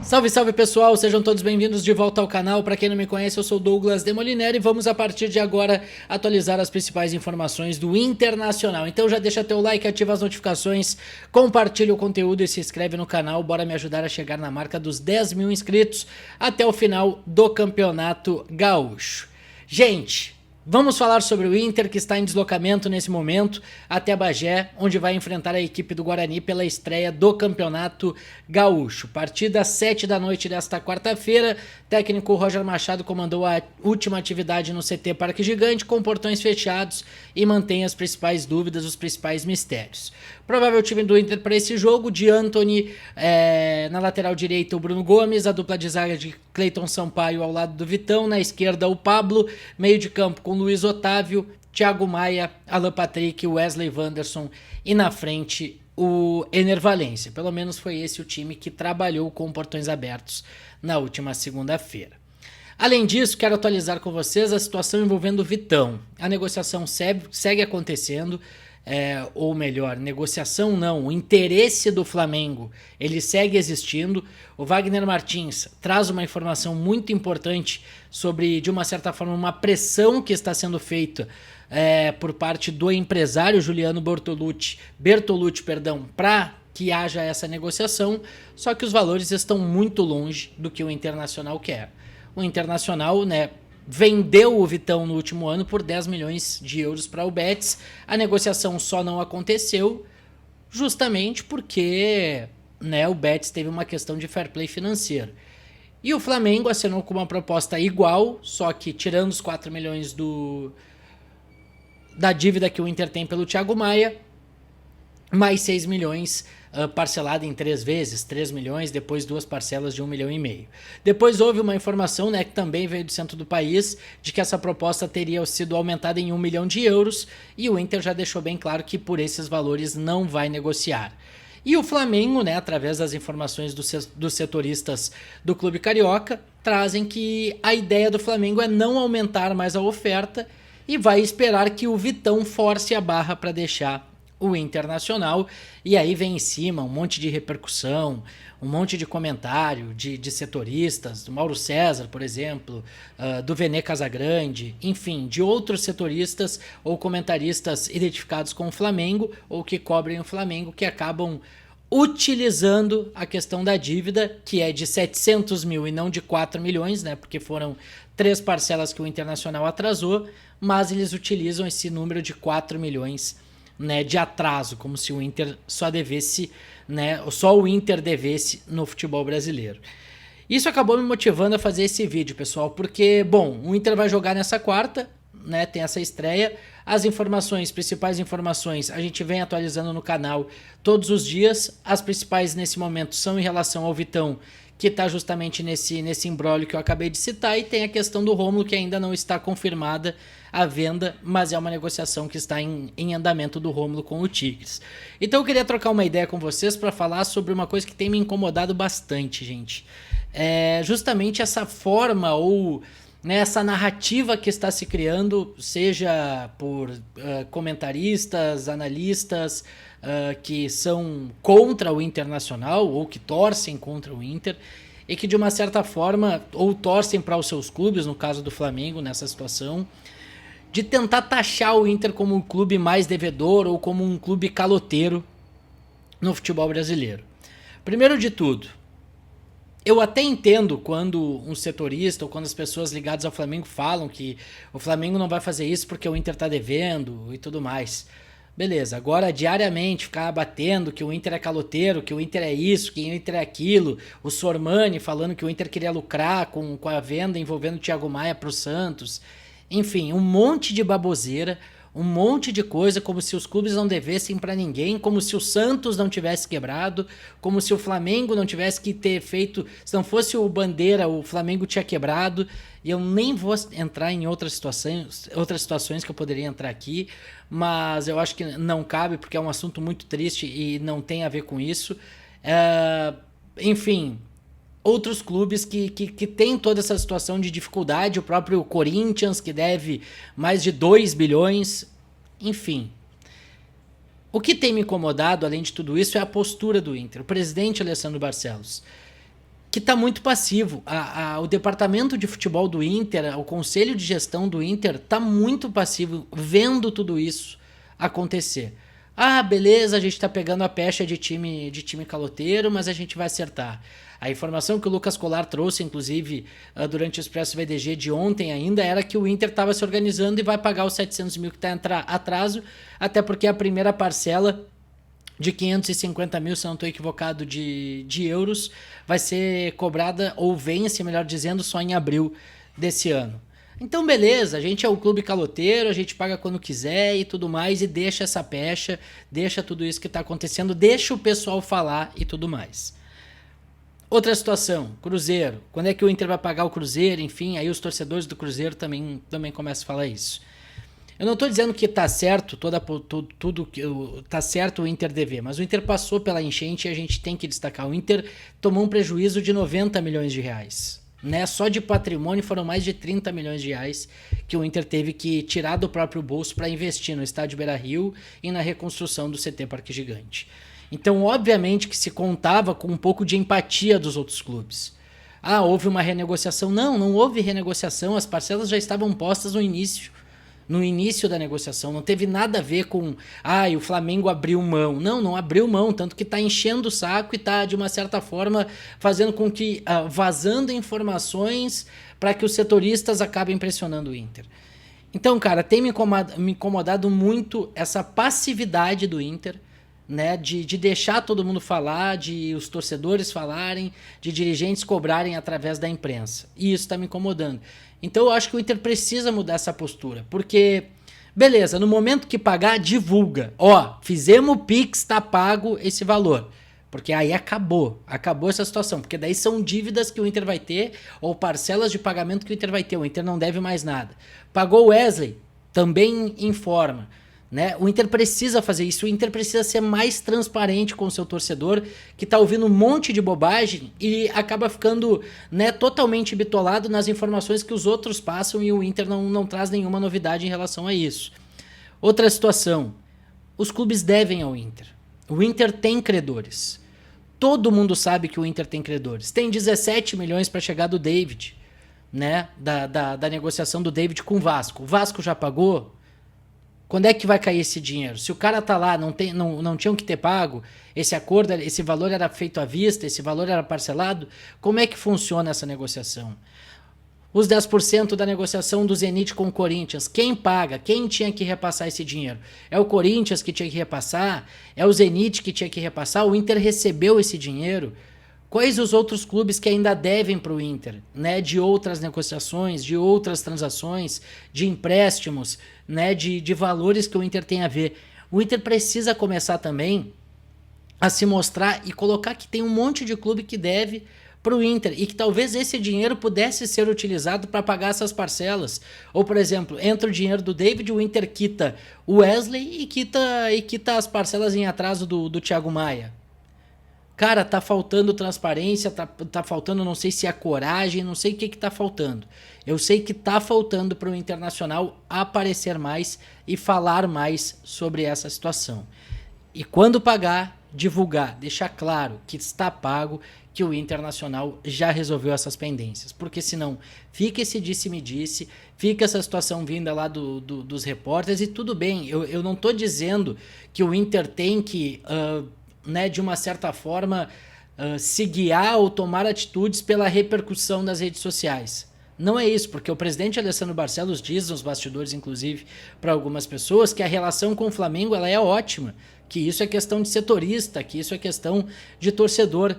Salve, salve pessoal, sejam todos bem-vindos de volta ao canal. Para quem não me conhece, eu sou Douglas Demoliner e vamos a partir de agora atualizar as principais informações do Internacional. Então já deixa teu like, ativa as notificações, compartilha o conteúdo e se inscreve no canal. Bora me ajudar a chegar na marca dos 10 mil inscritos até o final do Campeonato Gaúcho. Gente, vamos falar sobre o Inter, que está em deslocamento nesse momento até Bagé, onde vai enfrentar a equipe do Guarani pela estreia do Campeonato Gaúcho. Partida às 7 da noite desta quarta-feira. Técnico Roger Machado comandou a última atividade no CT Parque Gigante com portões fechados e mantém as principais dúvidas, os principais mistérios. Provável time do Inter para esse jogo: de Antony, na lateral direita o Bruno Gomes, a dupla de zaga de Cleiton Sampaio ao lado do Vitão, na esquerda o Pablo, meio de campo com Luiz Otávio, Thiago Maia, Alan Patrick, Wesley Wanderson e na frente o Ener Valencia. Pelo menos foi esse o time que trabalhou com portões abertos na última segunda-feira. Além disso, quero atualizar com vocês a situação envolvendo o Vitão. A negociação segue acontecendo, ou melhor, negociação não, o interesse do Flamengo, ele segue existindo. O Wagner Martins traz uma informação muito importante sobre, de uma certa forma, uma pressão que está sendo feita por parte do empresário Juliano Bertolucci, para que haja essa negociação, só que os valores estão muito longe do que o Internacional quer. O Internacional, vendeu o Vitão no último ano por 10 milhões de euros para o Betis. A negociação só não aconteceu justamente porque o Betis teve uma questão de fair play financeiro. E o Flamengo assinou com uma proposta igual, só que tirando os 4 milhões da dívida que o Inter tem pelo Thiago Maia, mais 6 milhões parcelado em 3 vezes, 3 milhões, depois 2 parcelas de 1,5 milhão. Depois houve uma informação, que também veio do centro do país, de que essa proposta teria sido aumentada em 1 milhão de euros, e o Inter já deixou bem claro que por esses valores não vai negociar. E o Flamengo, através das informações dos setoristas do Clube Carioca, trazem que a ideia do Flamengo é não aumentar mais a oferta e vai esperar que o Vitão force a barra para deixar o Internacional, e aí vem em cima um monte de repercussão, um monte de comentário de setoristas, do Mauro César, por exemplo, do Vene Casagrande, enfim, de outros setoristas ou comentaristas identificados com o Flamengo ou que cobrem o Flamengo, que acabam utilizando a questão da dívida, que é de 700 mil e não de 4 milhões, porque foram 3 parcelas que o Internacional atrasou, mas eles utilizam esse número de 4 milhões de atraso, como se o Inter só devesse, só o Inter devesse no futebol brasileiro. Isso acabou me motivando a fazer esse vídeo, pessoal, porque, o Inter vai jogar nessa quarta, tem essa estreia. As principais informações, a gente vem atualizando no canal todos os dias. As principais nesse momento são em relação ao Vitão, que está justamente nesse imbróglio que eu acabei de citar, e tem a questão do Rômulo, que ainda não está confirmada a venda, mas é uma negociação que está em andamento do Rômulo com o Tigres. Então eu queria trocar uma ideia com vocês para falar sobre uma coisa que tem me incomodado bastante, gente. Justamente essa forma ou essa narrativa que está se criando, seja por comentaristas, analistas, que são contra o Internacional ou que torcem contra o Inter e que de uma certa forma ou torcem para os seus clubes, no caso do Flamengo nessa situação, de tentar taxar o Inter como um clube mais devedor ou como um clube caloteiro no futebol brasileiro. Primeiro de tudo, eu até entendo quando um setorista ou quando as pessoas ligadas ao Flamengo falam que o Flamengo não vai fazer isso porque o Inter está devendo e tudo mais. Beleza, agora diariamente ficar batendo que o Inter é caloteiro, que o Inter é isso, que o Inter é aquilo, o Sormani falando que o Inter queria lucrar com a venda envolvendo o Thiago Maia para o Santos, enfim, um monte de baboseira, um monte de coisa, como se os clubes não devessem para ninguém, como se o Santos não tivesse quebrado, como se o Flamengo não tivesse que ter feito, se não fosse o Bandeira, o Flamengo tinha quebrado. E eu nem vou entrar em outras situações que eu poderia entrar aqui, mas eu acho que não cabe, porque é um assunto muito triste e não tem a ver com isso. Enfim, outros clubes que têm toda essa situação de dificuldade, o próprio Corinthians, que deve mais de 2 bilhões, enfim. O que tem me incomodado, além de tudo isso, é a postura do Inter. O presidente Alessandro Barcelos, que está muito passivo. O departamento de futebol do Inter, o conselho de gestão do Inter está muito passivo vendo tudo isso acontecer. Ah, beleza, a gente está pegando a pecha de time caloteiro, mas a gente vai acertar. A informação que o Lucas Colar trouxe, inclusive, durante o Expresso VDG de ontem ainda, era que o Inter estava se organizando e vai pagar os 700 mil que está em atraso, até porque a primeira parcela de 550 mil, se não estou equivocado, de euros, vai ser cobrada, ou vence, melhor dizendo, só em abril desse ano. Então, beleza, a gente é o clube caloteiro, a gente paga quando quiser e tudo mais, e deixa essa pecha, deixa tudo isso que está acontecendo, deixa o pessoal falar e tudo mais. Outra situação, Cruzeiro. Quando é que o Inter vai pagar o Cruzeiro? Enfim, aí os torcedores do Cruzeiro também começam a falar isso. Eu não estou dizendo que está certo, tudo que está certo o Inter dever, mas o Inter passou pela enchente e a gente tem que destacar. O Inter tomou um prejuízo de 90 milhões de reais. Né? Só de patrimônio foram mais de 30 milhões de reais que o Inter teve que tirar do próprio bolso para investir no estádio Beira-Rio e na reconstrução do CT Parque Gigante. Então, obviamente que se contava com um pouco de empatia dos outros clubes. Ah, houve uma renegociação? Não houve renegociação, as parcelas já estavam postas no início da negociação, não teve nada a ver com o Flamengo abriu mão. Não abriu mão, tanto que está enchendo o saco e está, de uma certa forma, fazendo com que, vazando informações para que os setoristas acabem pressionando o Inter. Então, cara, tem me incomodado muito essa passividade do Inter, né, de deixar todo mundo falar, de os torcedores falarem, de dirigentes cobrarem através da imprensa. E isso está me incomodando. Então eu acho que o Inter precisa mudar essa postura, porque, beleza, no momento que pagar, divulga. Fizemos o Pix, tá pago esse valor. Porque aí acabou essa situação, porque daí são dívidas que o Inter vai ter, ou parcelas de pagamento que o Inter vai ter, o Inter não deve mais nada. Pagou o Wesley, também informa. Né? O Inter precisa fazer isso, o Inter precisa ser mais transparente com o seu torcedor, que está ouvindo um monte de bobagem e acaba ficando, né, totalmente bitolado nas informações que os outros passam e o Inter não traz nenhuma novidade em relação a isso. Outra situação, os clubes devem ao Inter. O Inter tem credores. Todo mundo sabe que o Inter tem credores. Tem 17 milhões para chegar do David, né, da negociação do David com o Vasco. O Vasco já pagou? Quando é que vai cair esse dinheiro? Se o cara tá lá, não tinham que ter pago, esse acordo, esse valor era feito à vista, esse valor era parcelado, como é que funciona essa negociação? Os 10% da negociação do Zenit com o Corinthians, quem paga? Quem tinha que repassar esse dinheiro? É o Corinthians que tinha que repassar? É o Zenit que tinha que repassar? O Inter recebeu esse dinheiro? Quais os outros clubes que ainda devem para o Inter, né, de outras negociações, de outras transações, de empréstimos, né, de valores que o Inter tem a ver? O Inter precisa começar também a se mostrar e colocar que tem um monte de clube que deve para o Inter e que talvez esse dinheiro pudesse ser utilizado para pagar essas parcelas. Ou, por exemplo, entra o dinheiro do David, o Inter quita o Wesley e quita as parcelas em atraso do Thiago Maia. Cara, tá faltando transparência, tá faltando, não sei se é coragem, não sei o que tá faltando. Eu sei que tá faltando para o Internacional aparecer mais e falar mais sobre essa situação. E quando pagar, divulgar, deixar claro que está pago, que o Internacional já resolveu essas pendências. Porque senão fica esse disse-me-disse, fica essa situação vinda lá dos repórteres e tudo bem. Eu não tô dizendo que o Inter tem que... né, de uma certa forma, se guiar ou tomar atitudes pela repercussão das redes sociais. Não é isso, porque o presidente Alessandro Barcelos diz nos bastidores, inclusive, para algumas pessoas, que a relação com o Flamengo ela é ótima, que isso é questão de setorista, que isso é questão de torcedor.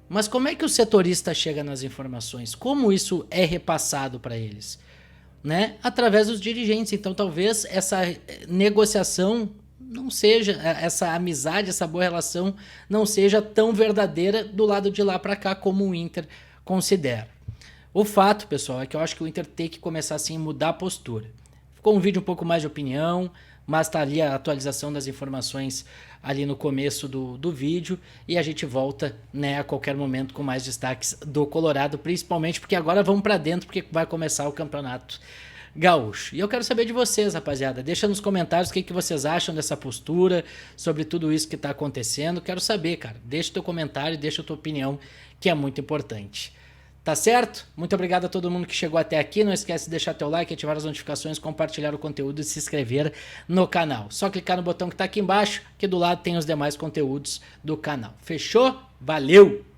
Mas como é que o setorista chega nas informações? Como isso é repassado para eles? Né? Através dos dirigentes. Então, talvez essa negociação não seja, essa amizade, essa boa relação não seja tão verdadeira do lado de lá para cá como o Inter considera. O fato, pessoal, é que eu acho que o Inter tem que começar assim a mudar a postura. Ficou um vídeo um pouco mais de opinião, mas tá ali a atualização das informações ali no começo do vídeo e a gente volta, né, a qualquer momento com mais destaques do Colorado, principalmente porque agora vamos para dentro porque vai começar o campeonato gaúcho. E eu quero saber de vocês, rapaziada. Deixa nos comentários o que vocês acham dessa postura, sobre tudo isso que tá acontecendo. Quero saber, cara. Deixa o teu comentário, deixa a tua opinião, que é muito importante. Tá certo? Muito obrigado a todo mundo que chegou até aqui. Não esquece de deixar teu like, ativar as notificações, compartilhar o conteúdo e se inscrever no canal. Só clicar no botão que tá aqui embaixo, que do lado tem os demais conteúdos do canal. Fechou? Valeu!